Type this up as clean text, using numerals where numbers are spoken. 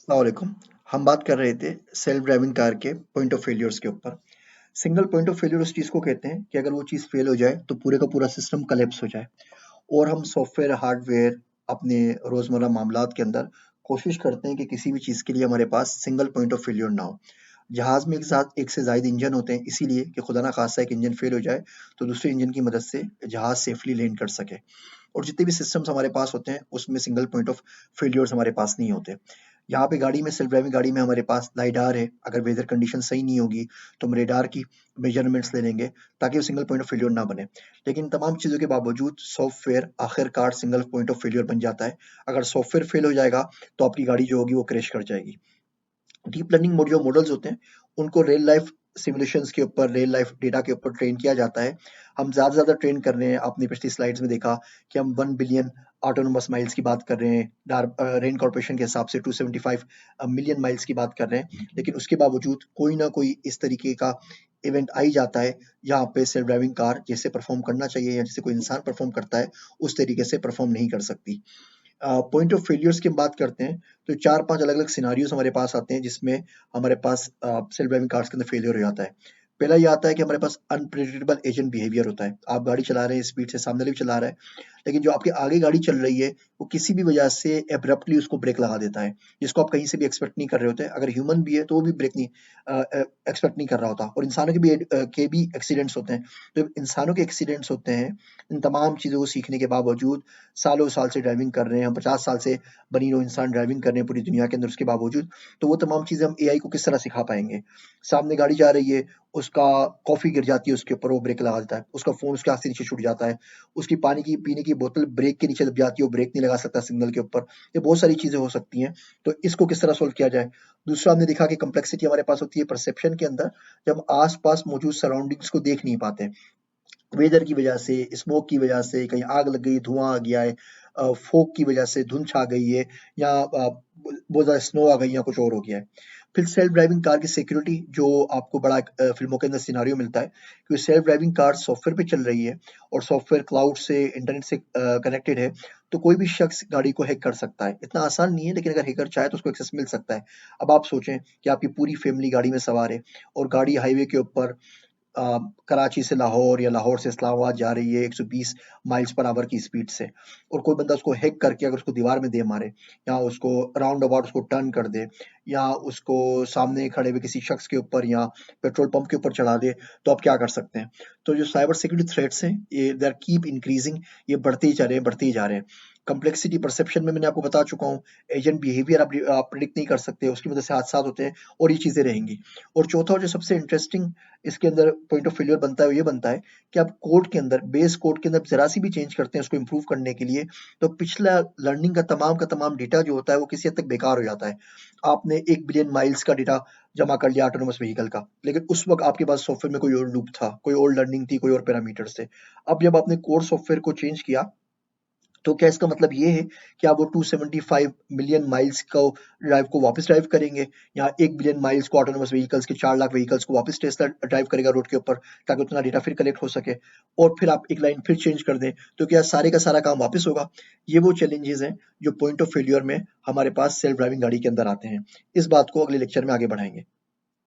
अस्सलाम वालेकुम। हम बात कर रहे थे सेल्फ ड्राइविंग कार के पॉइंट ऑफ फेलियर्स के ऊपर। सिंगल पॉइंट ऑफ फेलियर उस चीज़ को कहते हैं कि अगर वो चीज़ फेल हो जाए तो पूरे का पूरा सिस्टम कोलैप्स हो जाए और हम सॉफ्टवेयर, हार्डवेयर अपने रोज़मर्रा मामलात के अंदर कोशिश करते हैं कि किसी भी चीज़ के लिए हमारे पास सिंगल पॉइंट ऑफ फेलियर ना हो। जहाज़ में एक से ज़ायद इंजन होते हैं इसीलिए कि खुदा ना खास्ता एक इंजन फेल हो जाए तो दूसरे इंजन की मदद से जहाज़ सेफली लैंड कर सके। और जितने भी सिस्टम्स हमारे पास होते हैं उसमें सिंगल पॉइंट ऑफ फेलियर्स हमारे पास नहीं होते। यहाँ पे गाड़ी में सेल्फ ड्राइविंग गाड़ी में हमारे पास लाइडार है, अगर वेदर कंडीशन सही नहीं होगी तो हम रेडार की मेजरमेंट्स ले लेंगे ताकि वो सिंगल पॉइंट ऑफ फेलियर ना बने। लेकिन इन तमाम चीज़ों के बावजूद सॉफ्टवेयर आखिरकार सिंगल पॉइंट ऑफ फेलियर बन जाता है। अगर सॉफ्टवेयर फेल हो जाएगा तो आपकी गाड़ी जो होगी वो क्रैश कर जाएगी। डीप लर्निंग जो मॉडल्स होते हैं उनको रियल लाइफ सिमुलेशंस के ऊपर, रियल लाइफ डेटा के ऊपर ट्रेन किया जाता है। हम ज़्यादा से ज़्यादा ट्रेन कर रहे हैं। आपने पिछली स्लाइड्स में देखा कि हम 1 बिलियन ऑटोनोमस माइल्स की बात कर रहे हैं। रेन कॉर्पोरेशन के हिसाब से 275 मिलियन माइल्स की बात कर रहे हैं। लेकिन उसके बावजूद कोई ना कोई इस तरीके का इवेंट आ ही जाता है जहाँ पे सेल्फ ड्राइविंग कार जैसे परफॉर्म करना चाहिए या जैसे कोई इंसान परफॉर्म करता है उस तरीके से परफॉर्म नहीं कर सकती। पॉइंट ऑफ फेलियर्स की हम बात करते हैं तो 4-5 अलग-अलग सिनेरियोस हमारे पास आते हैं जिसमें हमारे पास सेल्फ ड्राइविंग कार्स के अंदर फेलियर हो जाता है। पहला ये आता है कि हमारे पास अनप्रेडिक्टेबल एजेंट बिहेवियर होता है। आप गाड़ी चला रहे हैं, स्पीड से सामने वाला भी चला रहा है, लेकिन जो आपके आगे गाड़ी चल रही है, वो किसी भी वजह से एब्रप्टली उसको ब्रेक लगा देता है, जिसको आप कहीं से भी एक्सपेक्ट नहीं कर रहे होते। अगर ह्यूमन भी है तो वो भी ब्रेक नहीं एक्सपेक्ट नहीं कर रहा होता और इंसानों के भी एक्सीडेंट्स होते हैं। तो इंसानों के एक्सीडेंट्स होते हैं, इन तमाम चीज़ों को सीखने के बावजूद सालों साल से ड्राइविंग कर रहे हैं, हम 50 साल से बनी नो इंसान ड्राइविंग कर रहे हैं पूरी दुनिया के अंदर उसके बावजूद, तो वो तमाम चीज़ें हम एआई को किस तरह सिखा पाएँगे? सामने गाड़ी जा रही है, उसका कॉफ़ी गिर जाती है उसके ऊपर, वो ब्रेक लगा देता है, उसका फ़ोन उसके हाथ से नीचे छूट जाता है, उसकी पानी की पीने की बोतल ब्रेक के नीचे दब जाती है, वो ब्रेक नहीं लगा सकता सिग्नल के ऊपर। ये बहुत सारी चीज़ें हो सकती हैं, तो इसको किस तरह सॉल्व किया जाए? दूसरा हमने देखा कि कॉम्प्लेक्सिटी हमारे पास होती है परसेप्शन के अंदर, जब आस-पास मौजूद सराउंडिंग्स को देख नहीं पाते। वेदर की वजह से, स्मोक की वजह से, कहीं आग लग गई, धुआँ आ गया है, फ़ॉग की वजह से धुंध छा गई है या बहुत ज़्यादा स्नो आ गई या कुछ और हो गया है। फिर सेल्फ ड्राइविंग कार की सिक्योरिटी जो आपको बड़ा फ़िल्मों के अंदर सिनेरियो मिलता है कि सेल्फ ड्राइविंग कार सॉफ्टवेयर पे चल रही है और सॉफ्टवेयर क्लाउड से, इंटरनेट से कनेक्टेड है, तो कोई भी शख्स गाड़ी को हैक कर सकता है। इतना आसान नहीं है लेकिन अगर हैकर चाहे तो उसको एक्सेस मिल सकता है। अब आप सोचें कि आपकी पूरी फैमिली गाड़ी में सवार है और गाड़ी हाईवे के ऊपर कराची से लाहौर या लाहौर से इस्लामाबाद जा रही है 120 माइल्स पर आवर की स्पीड से और कोई बंदा उसको हैक करके अगर उसको दीवार में दे मारे या उसको राउंड अबाउट उसको टर्न कर दे या उसको सामने खड़े हुए किसी शख्स के ऊपर या पेट्रोल पंप के ऊपर चढ़ा दे तो आप क्या कर सकते हैं? तो जो साइबर सिक्योरिटी थ्रेट्स हैं ये दे आर कीप इंक्रीजिंग, ये बढ़ते ही जा रहे हैं, बढ़ते ही जा रहे हैं। कॉम्प्लेक्सिटी परसेप्शन में मैंने आपको बता चुका हूँ, एजेंट बिहेवियर आप प्रेडिक्ट नहीं कर सकते, उसकी वजह से हादसात होते हैं और ये चीज़ें रहेंगी। और चौथा और जो सबसे इंटरेस्टिंग इसके अंदर पॉइंट ऑफ फेलियर बनता है, वो ये बनता है कि आप कोड के अंदर, बेस कोड के अंदर ज़रा-सी भी चेंज करते हैं उसको इम्प्रूव करने के लिए, तो पिछला लर्निंग का तमाम डेटा जो होता है, वो किसी हद तक बेकार हो जाता है। आपने 1 बिलियन माइल्स का डेटा जमा कर लिया ऑटोनोमस व्हीकल का, लेकिन उस वक़्त आपके पास सॉफ्टवेयर में कोई और लूप था, कोई और लर्निंग थी, कोई और पैरामीटर्स थे। अब जब आपने कोर सॉफ्टवेयर को चेंज किया, तो क्या इसका मतलब ये है कि आप वो 275 मिलियन माइल्स को ड्राइव को वापस ड्राइव करेंगे या 1 बिलियन माइल्स को ऑटोनोमस व्हीकल्स के 4 लाख व्हीकल्स को वापस टेस्ला ड्राइव करेगा रोड के ऊपर ताकि उतना डेटा फिर कलेक्ट हो सके और फिर आप एक लाइन फिर चेंज कर दें तो क्या सारे का सारा काम वापस होगा? ये वो चैलेंजेस हैं जो पॉइंट ऑफ फेल्योर में हमारे पास सेल्फ ड्राइविंग गाड़ी के अंदर आते हैं। इस बात को अगले लेक्चर में आगे बढ़ाएंगे।